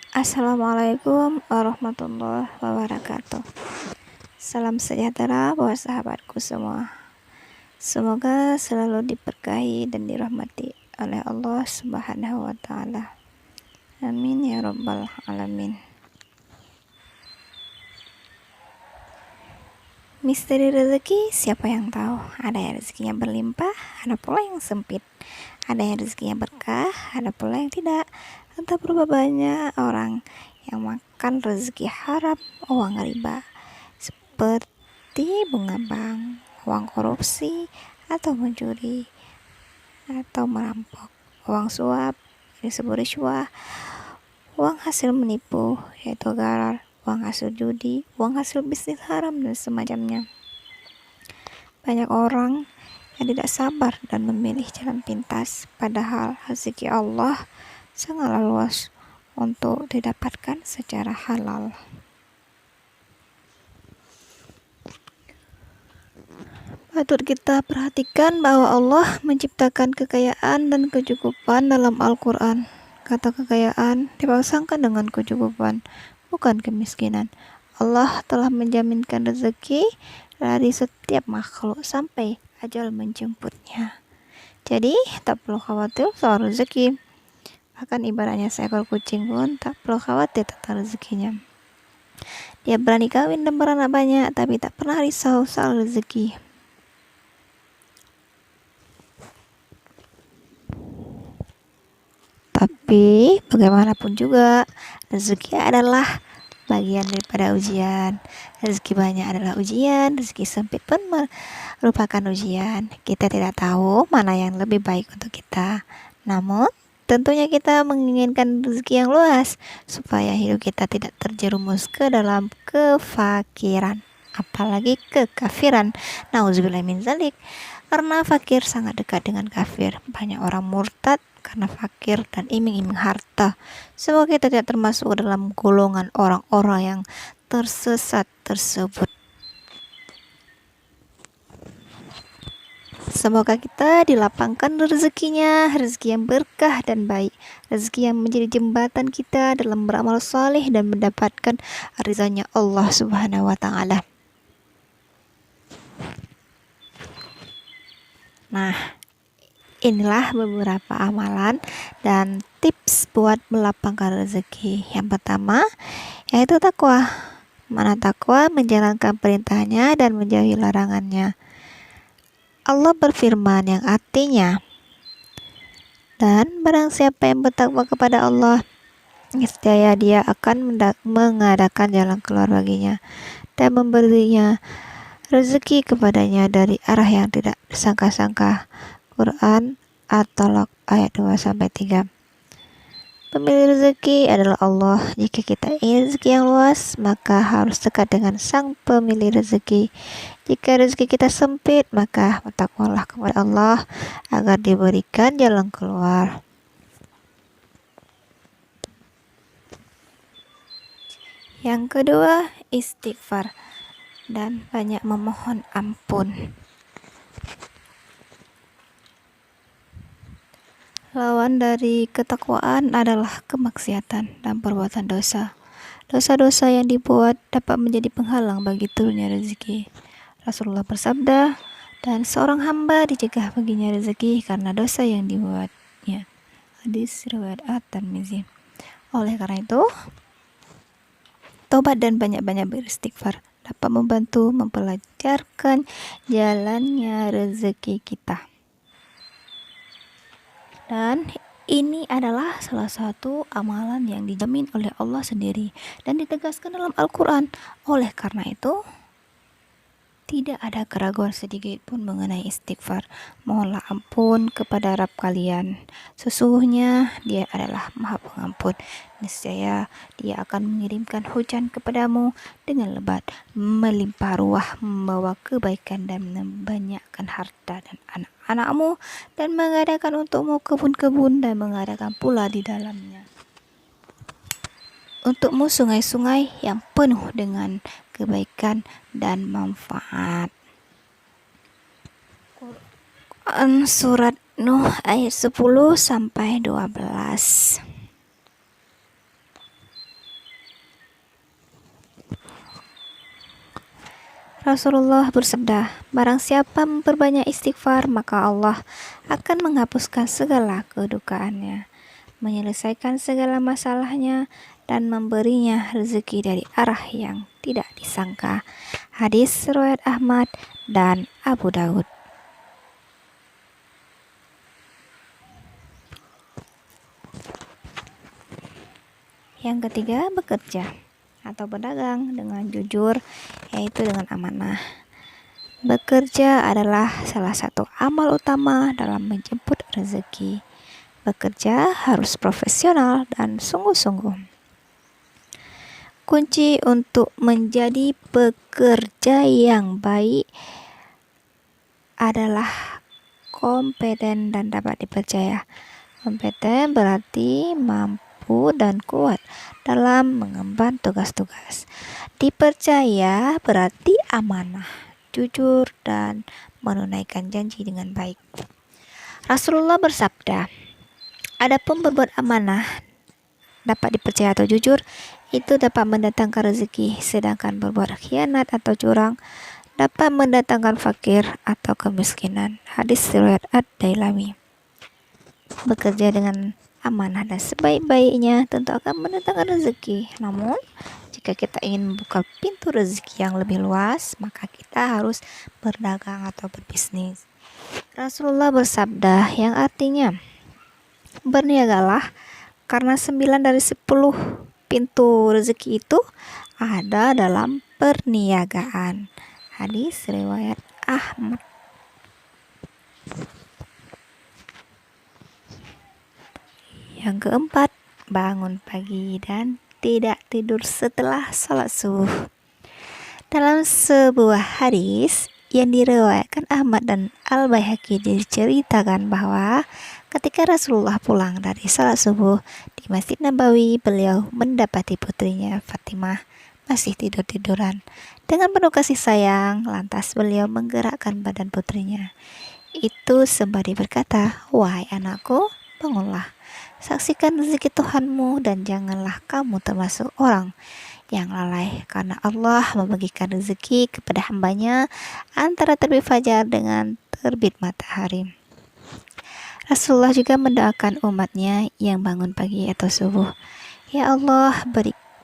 Assalamualaikum warahmatullahi wabarakatuh. Salam sejahtera buat sahabatku semua. Semoga selalu diberkahi dan dirahmati oleh Allah Subhanahu wa Ta'ala. Amin ya Rabbal 'Alamin. Misteri rezeki siapa yang tahu? Ada yang rezekinya berlimpah, ada pula yang sempit. Ada yang rezekinya berkah, ada pula yang tidak. Entah berapa banyak orang yang makan rezeki haram, uang riba, seperti bunga bank, uang korupsi, atau mencuri, atau merampok, uang suap, disebut riswah, uang hasil menipu, yaitu gharar, uang hasil judi, uang hasil bisnis haram, dan semacamnya. Banyak orang yang tidak sabar dan memilih jalan pintas, padahal rezeki Allah sangatlah luas untuk didapatkan secara halal. Patut kita perhatikan bahwa Allah menciptakan kekayaan dan kecukupan dalam Al-Quran. Kata kekayaan dipasangkan dengan kecukupan, bukan kemiskinan. Allah telah menjaminkan rezeki dari setiap makhluk sampai ajal menjemputnya. Jadi tak perlu khawatir soal rezeki. Bahkan ibaratnya seekor kucing pun tak perlu khawatir tentang rezekinya. Dia berani kawin dan beranak banyak, tapi tak pernah risau soal rezeki. Tapi bagaimanapun juga, rezeki adalah bagian daripada ujian. Rezeki banyak adalah ujian, rezeki sempit pun merupakan ujian. Kita tidak tahu mana yang lebih baik untuk kita. Namun, tentunya kita menginginkan rezeki yang luas, supaya hidup kita tidak terjerumus ke dalam kefakiran, apalagi kekafiran. Nauzubillah min zalik. Karena fakir sangat dekat dengan kafir. Banyak orang murtad karena fakir dan iming-iming harta. Semoga kita tidak termasuk dalam golongan orang-orang yang tersesat tersebut. Semoga kita dilapangkan rezekinya, rezeki yang berkah dan baik, rezeki yang menjadi jembatan kita dalam beramal saleh dan mendapatkan ridhanya Allah Subhanahu wa Ta'ala. Nah, inilah beberapa amalan dan tips buat melapangkan rezeki. Yang pertama, yaitu takwa. Mana takwa? Menjalankan perintahnya dan menjauhi larangannya. Allah berfirman yang artinya, dan barang siapa yang bertakwa kepada Allah, niscaya dia akan mengadakan jalan keluar baginya dan memberinya rezeki kepadanya dari arah yang tidak disangka-sangka. Quran At-Talaq ayat 2-3. Pemilik rezeki adalah Allah. Jika kita ingin rezeki yang luas, maka harus dekat dengan sang pemilik rezeki. Jika rezeki kita sempit, maka bertakwalah kepada Allah agar diberikan jalan keluar. Yang kedua, istighfar dan banyak memohon ampun. Lawan dari ketakwaan adalah kemaksiatan dan perbuatan dosa. Dosa-dosa yang dibuat dapat menjadi penghalang bagi turunnya rezeki. Rasulullah bersabda, dan seorang hamba dicegah baginya rezeki karena dosa yang dibuatnya. Hadis riwayat At-Tirmizi. Oleh karena itu, tobat dan banyak-banyak beristighfar dapat membantu memperlancarkan jalannya rezeki kita. Dan ini adalah salah satu amalan yang dijamin oleh Allah sendiri dan ditegaskan dalam Al-Quran. Oleh karena itu, tidak ada keraguan sedikit pun mengenai istighfar. Mohonlah ampun kepada Rabb kalian. Sesungguhnya Dia adalah Maha Pengampun. Niscaya Dia akan mengirimkan hujan kepadamu dengan lebat, melimpah ruah, membawa kebaikan dan membanyakkan harta dan anak-anakmu, dan mengadakan untukmu kebun-kebun dan mengadakan pula di dalamnya untukmu sungai-sungai yang penuh dengan kebaikan dan manfaat. Quran Surat Nuh ayat 10-12. Rasulullah bersabda, barang siapa memperbanyak istighfar, maka Allah akan menghapuskan segala kedukaannya, menyelesaikan segala masalahnya, dan memberinya rezeki dari arah yang tidak disangka. Hadis riwayat Ahmad dan Abu Daud. Yang ketiga, bekerja atau berdagang dengan jujur, yaitu dengan amanah. Bekerja adalah salah satu amal utama dalam menjemput rezeki. Bekerja harus profesional dan sungguh-sungguh. Kunci untuk menjadi pekerja yang baik adalah kompeten dan dapat dipercaya. Kompeten berarti mampu dan kuat dalam mengemban tugas-tugas. Dipercaya berarti amanah, jujur, dan menunaikan janji dengan baik. Rasulullah bersabda, adapun berbuat amanah, dapat dipercaya atau jujur, itu dapat mendatangkan rezeki, sedangkan berbuat khianat atau curang dapat mendatangkan fakir atau kemiskinan. Hadis riwayat Ad-Dailami. Bekerja dengan amanah dan sebaik-baiknya tentu akan mendatangkan rezeki. Namun, jika kita ingin membuka pintu rezeki yang lebih luas, maka kita harus berdagang atau berbisnis. Rasulullah bersabda yang artinya, berniagalah karena 9 dari 10 pintu rezeki itu ada dalam perniagaan. Hadis riwayat Ahmad. Yang keempat, bangun pagi dan tidak tidur setelah sholat subuh. Dalam sebuah hadis yang diriwayatkan Ahmad dan Al-Baihaqi diceritakan bahwa ketika Rasulullah pulang dari sholat subuh di Masjid Nabawi, beliau mendapati putrinya Fatimah masih tidur-tiduran. Dengan penuh kasih sayang, lantas beliau menggerakkan badan putrinya itu sembari berkata, wahai anakku, bangunlah, saksikan rezeki Tuhanmu dan janganlah kamu termasuk orang yang lalai, karena Allah membagikan rezeki kepada hambanya antara terbit fajar dengan terbit matahari. Rasulullah juga mendoakan umatnya yang bangun pagi atau subuh, ya Allah,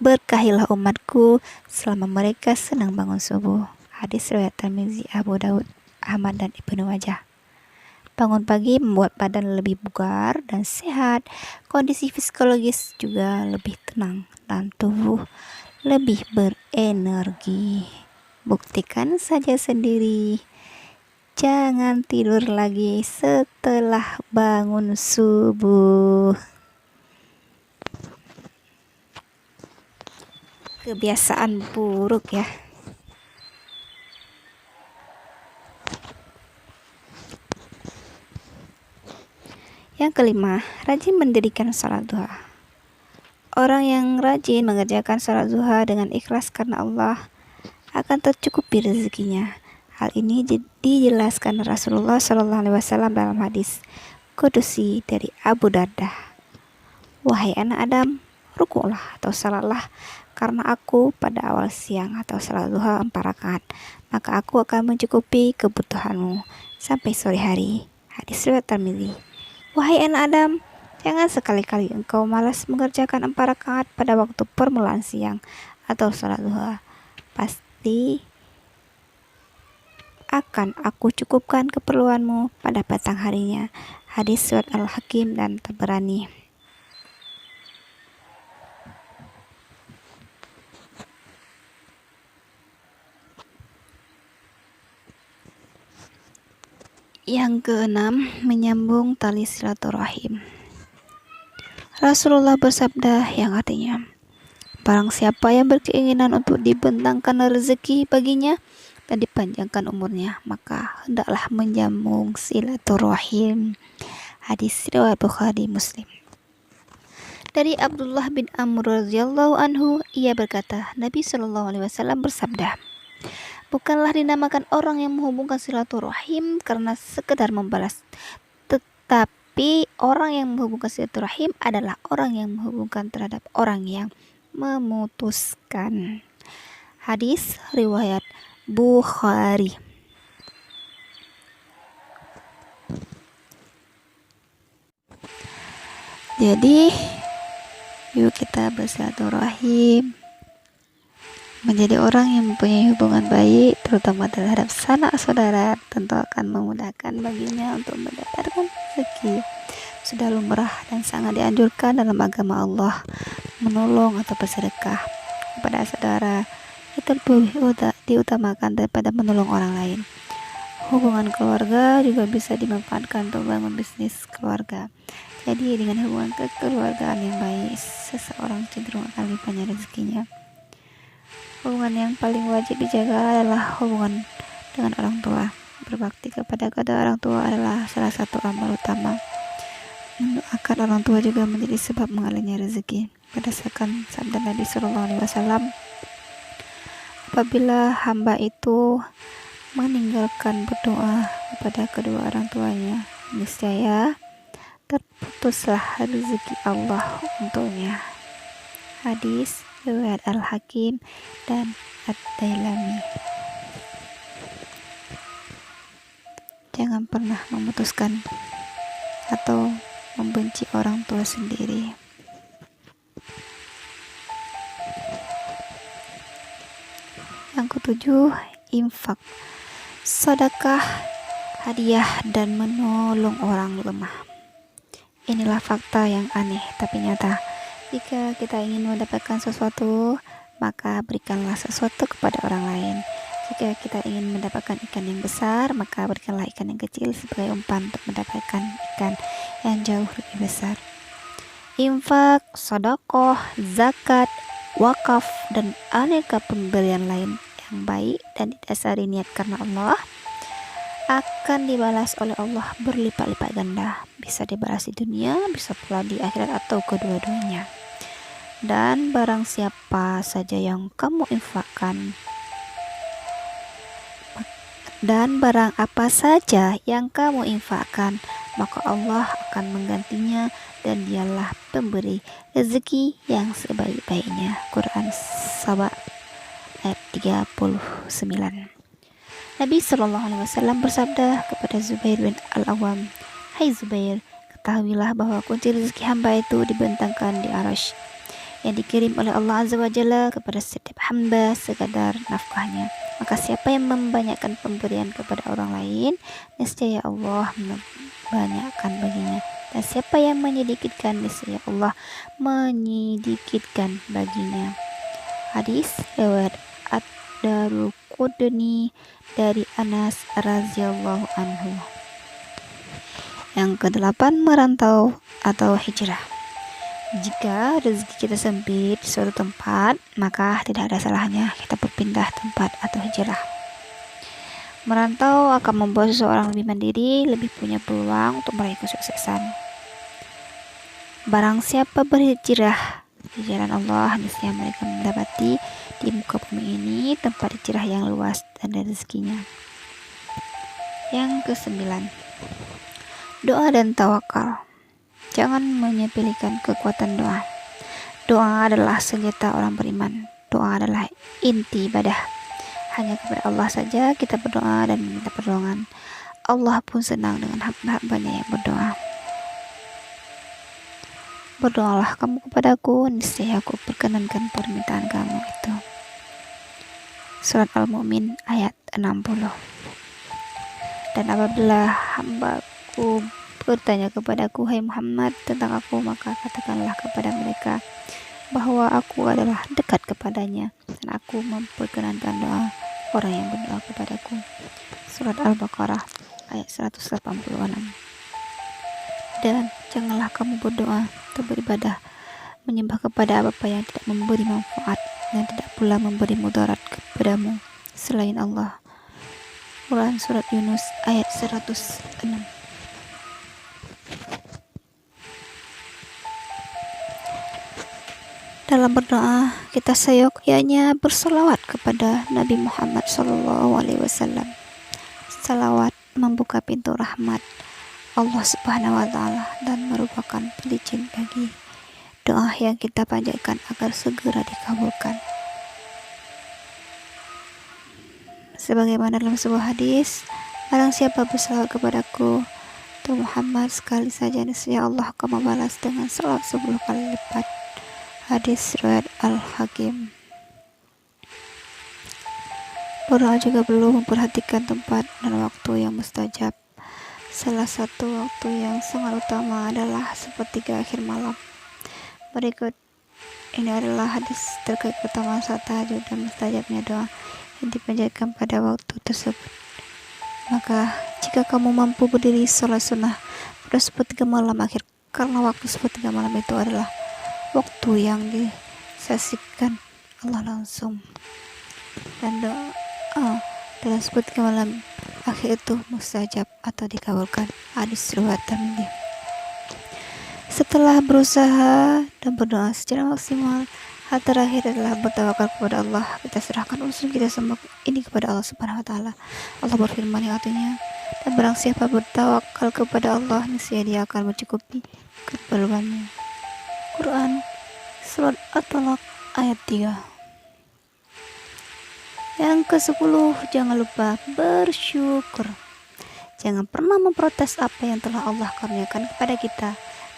berkahilah umatku selama mereka senang bangun subuh. Hadis riwayat Tirmizi, Abu Daud, Ahmad, dan Ibnu Majah. Bangun pagi membuat badan lebih bugar dan sehat, kondisi psikologis juga lebih tenang, dan tubuh lebih berenergi. Buktikan saja sendiri. Jangan tidur lagi setelah bangun subuh. Kebiasaan buruk ya. Yang kelima, rajin mendirikan sholat duha. Orang yang rajin mengerjakan sholat duha dengan ikhlas karena Allah akan tercukupi rezekinya. Hal ini dijelaskan Rasulullah SAW dalam hadis Qudusi dari Abu Darda. Wahai anak Adam, rukuklah atau salatlah karena aku pada awal siang atau salat duha 4 rakaat, maka aku akan mencukupi kebutuhanmu sampai sore hari. Hadis riwayat Tirmizi. Wahai anak Adam, jangan sekali-kali engkau malas mengerjakan 4 rakaat pada waktu permulaan siang atau salat duha. Pasti akan aku cukupkan keperluanmu pada petang harinya. Hadis riwayat Al-Hakim dan Tabrani. Yang keenam, menyambung tali silaturahim. Rasulullah bersabda yang artinya, barang siapa yang berkeinginan untuk dibentangkan rezeki baginya dan dipanjangkan umurnya, maka hendaklah menyambung silaturahim. Hadis riwayat Bukhari Muslim. Dari Abdullah bin Amr radhiyallahu anhu, ia berkata, Nabi SAW bersabda, bukanlah dinamakan orang yang menghubungkan silaturahim karena sekedar membalas, tetapi orang yang menghubungkan silaturahim adalah orang yang menghubungkan terhadap orang yang memutuskan. Hadis riwayat Bukhari. Jadi yuk kita bersilaturahim, menjadi orang yang mempunyai hubungan baik terutama terhadap sanak saudara, tentu akan memudahkan baginya untuk mendapatkan rezeki. Sudah lumrah dan sangat dianjurkan dalam agama Allah menolong atau bersedekah kepada saudara itu lebih diutamakan daripada menolong orang lain. Hubungan keluarga juga bisa dimanfaatkan untuk bangun bisnis keluarga. Jadi dengan hubungan kekeluargaan yang baik, seseorang cenderung akan lebih banyak rezekinya. Hubungan yang paling wajib dijaga adalah hubungan dengan orang tua. Berbakti kepada kedua orang tua adalah salah satu amal utama. Mendoakan orang tua juga menjadi sebab mengalirnya rezeki. Berdasarkan sabda Nabi SAW, apabila hamba itu meninggalkan berdoa kepada kedua orang tuanya, niscaya terputuslah rezeki Allah untuknya. Hadis riwayat Al-Hakim dan Ad-Dailami. Jangan pernah memutuskan atau membenci orang tua sendiri. Yang ketujuh, infak, sedekah, hadiah, dan menolong orang lemah. Inilah fakta yang aneh tapi nyata. Jika kita ingin mendapatkan sesuatu, maka berikanlah sesuatu kepada orang lain. Jika kita ingin mendapatkan ikan yang besar, maka berikanlah ikan yang kecil sebagai umpan untuk mendapatkan ikan yang jauh lebih besar. Infak, sedekah, zakat, wakaf, dan aneka pemberian lain yang baik dan didasari niat karena Allah akan dibalas oleh Allah berlipat-lipat ganda. Bisa dibalas di dunia, bisa pula di akhirat atau kedua-duanya. Dan barang siapa saja yang kamu infakkan, dan barang apa saja yang kamu infakkan, maka Allah akan menggantinya, dan dialah pemberi rezeki yang sebaik-baiknya. Quran Saba ayat 39. Nabi SAW bersabda kepada Zubair bin Al-Awwam, "Hai Zubair, ketahuilah bahwa kunci rezeki hamba itu dibentangkan di arasy yang dikirim oleh Allah Azza wa Jalla kepada setiap hamba sekadar nafkahnya. Maka siapa yang membanyakkan pemberian kepada orang lain, niscaya Allah membanyakkan baginya. Dan siapa yang menyedikitkan, niscaya Allah menyedikitkan baginya." Hadis riwayat Ad-Daruqutni dari Anas radhiyallahu anhu. Yang kedelapan, merantau atau hijrah. Jika rezeki kita sempit di suatu tempat, maka tidak ada salahnya kita berpindah tempat atau hijrah. Merantau akan membuat seseorang lebih mandiri, lebih punya peluang untuk meraih kesuksesan. Barang siapa berhijrah di jalan Allah, niscaya mereka mendapati di muka bumi ini tempat hijrah yang luas dan ada rezekinya. Yang kesembilan, doa dan tawakal. Jangan menyepelekan kekuatan doa. Doa adalah senjata orang beriman. Doa adalah inti ibadah. Hanya kepada Allah saja kita berdoa dan meminta pertolongan. Allah pun senang dengan hamba-hambanya yang berdoa. Berdoalah kamu kepadaku, niscaya aku perkenankan permintaan kamu itu. Surat Al-Mu'min ayat 60. Dan apabila hambaku bertanya kepadaku, "Hai Muhammad, tentang aku," maka katakanlah kepada mereka bahwa aku adalah dekat kepadanya dan aku memperkenankan doa orang yang berdoa kepadaku. Surat Al-Baqarah ayat 186. Dan janganlah kamu berdoa atau beribadah menyembah kepada apa yang tidak memberi manfaat dan tidak pula memberi mudarat kepadamu selain Allah. Quran Surat Yunus ayat 106. Dalam berdoa kita seyogyanya bersolawat kepada Nabi Muhammad SAW. Salawat membuka pintu rahmat Allah Subhanahu wa Ta'ala dan merupakan pelicin bagi doa yang kita panjatkan agar segera dikabulkan. Sebagaimana dalam sebuah hadis, barang siapa bersalawat kepadaku, Tuh Muhammad, sekali saja niscaya Allah akan membalas dengan salawat 10 kali lipat. Hadis riwayat Al-Hakim. Berdoa juga perlu memperhatikan tempat dan waktu yang mustajab. Salah satu waktu yang sangat utama adalah sepertiga akhir malam. Berikut ini adalah hadis terkait keutamaan saat tahajud dan mustajabnya doa yang dipanjatkan pada waktu tersebut. Maka jika kamu mampu berdiri sholat sunnah pada sepertiga malam akhir, karena waktu sepertiga malam itu adalah waktu yang disaksikan Allah langsung, dan doa dalam sepertiga malam akhir itu mustajab atau dikabulkan. Hadis riwayat Tirmidzi. Setelah berusaha dan berdoa secara maksimal, hal terakhir adalah bertawakal kepada Allah. Kita serahkan urusan kita semua ini kepada Allah Subhanahu wa taala. Allah berfirman yang artinya, dan barang siapa bertawakal kepada Allah, niscaya Dia akan mencukupi keperluannya. Quran Surat At-Talaq ayat 3. Yang ke-10, jangan lupa bersyukur. Jangan pernah memprotes apa yang telah Allah karuniakan kepada kita,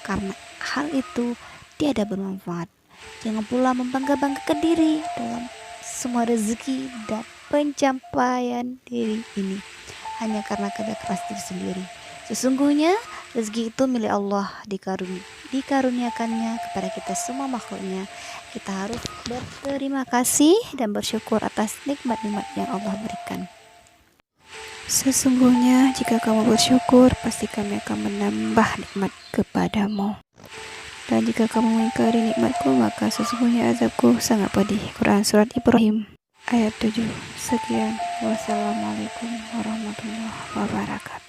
karena hal itu tiada bermanfaat. Jangan pula membangga-banggakan diri dalam semua rezeki dan pencapaian diri ini hanya karena kerja keras diri sendiri. Sesungguhnya rezeki itu milik Allah, dikaruniakannya kepada kita semua makhluknya. Kita harus berterima kasih dan bersyukur atas nikmat-nikmat yang Allah berikan. Sesungguhnya jika kamu bersyukur, pasti kami akan menambah nikmat kepadamu. Dan jika kamu mengingkari nikmatku, maka sesungguhnya azabku sangat pedih. Quran Surat Ibrahim ayat 7. Sekian. Wassalamualaikum warahmatullahi wabarakatuh.